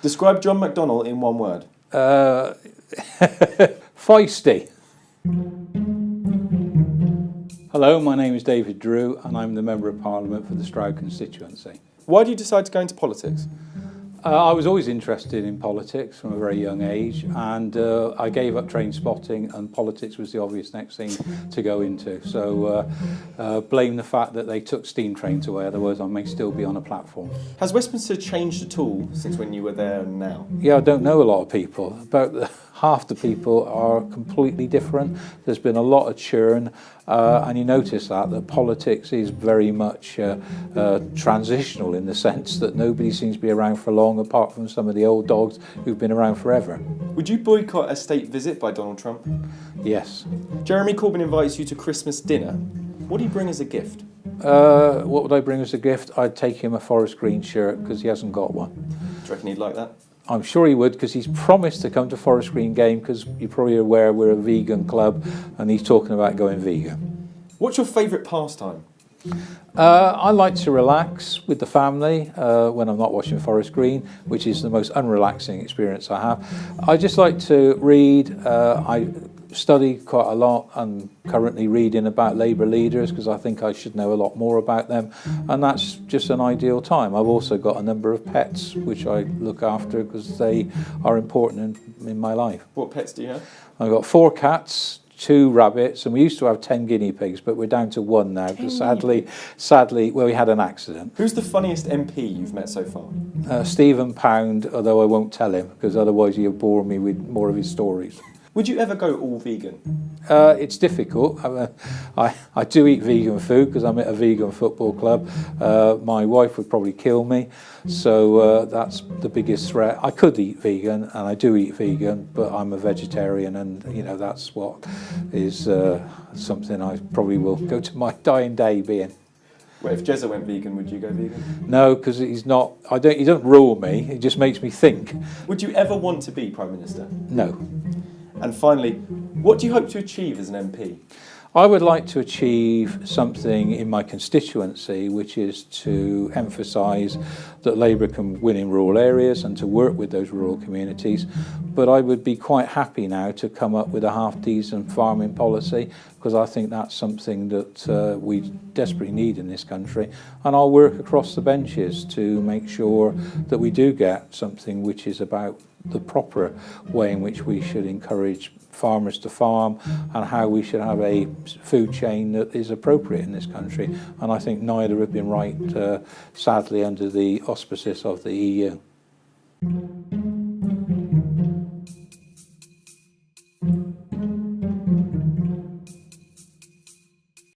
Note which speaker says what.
Speaker 1: Describe John McDonnell in one word.
Speaker 2: Feisty. Hello, my name is David Drew and I'm the Member of Parliament for the Stroud constituency.
Speaker 1: Why did you decide to go into politics?
Speaker 2: I was always interested in politics from a very young age, and I gave up train spotting, and politics was the obvious next thing to go into. So blame the fact that they took steam trains away, otherwise I may still be on a platform.
Speaker 1: Has Westminster changed at all since when you were there and now?
Speaker 2: Yeah, I don't know a lot of people. About half the people are completely different. There's been a lot of churn, and you notice that politics is very much transitional in the sense that nobody seems to be around for long, apart from some of the old dogs who've been around forever.
Speaker 1: Would you boycott a state visit by Donald Trump?
Speaker 2: Yes.
Speaker 1: Jeremy Corbyn invites you to Christmas dinner. What do you bring as a gift?
Speaker 2: What would I bring as a gift? I'd take him a forest green shirt because he hasn't got one.
Speaker 1: Do you reckon he'd like that?
Speaker 2: I'm sure he would, because he's promised to come to Forest Green game, because you're probably aware we're a vegan club and he's talking about going vegan.
Speaker 1: What's your favourite pastime?
Speaker 2: I like to relax with the family when I'm not watching Forest Green, which is the most unrelaxing experience I have. I just like to read. I study quite a lot. I'm currently reading about Labour leaders because I think I should know a lot more about them, and that's just an ideal time. I've also got a number of pets which I look after because they are important in my life.
Speaker 1: What pets do you have?
Speaker 2: I've got 4 cats, 2 rabbits, and we used to have 10 guinea pigs, but we're down to 1 now because sadly, well, we had an accident.
Speaker 1: Who's the funniest MP you've met so far?
Speaker 2: Stephen Pound, although I won't tell him because otherwise he'll bore me with more of his stories.
Speaker 1: Would you ever go all vegan?
Speaker 2: It's difficult. I do eat vegan food because I'm at a vegan football club. My wife would probably kill me, so that's the biggest threat. I could eat vegan, and I do eat vegan, but I'm a vegetarian, and you know that's what is something I probably will go to my dying day being.
Speaker 1: Well, if Jezza went vegan, would you go vegan?
Speaker 2: No, because he's not. He doesn't rule me. It just makes me think.
Speaker 1: Would you ever want to be Prime Minister?
Speaker 2: No.
Speaker 1: And finally, what do you hope to achieve as an MP?
Speaker 2: I would like to achieve something in my constituency, which is to emphasise that Labour can win in rural areas and to work with those rural communities. But I would be quite happy now to come up with a half-decent farming policy, because I think that's something that we desperately need in this country. And I'll work across the benches to make sure that we do get something which is about the proper way in which we should encourage farmers to farm and how we should have a food chain that is appropriate in this country. And I think neither have been right, sadly, under the auspices of the EU.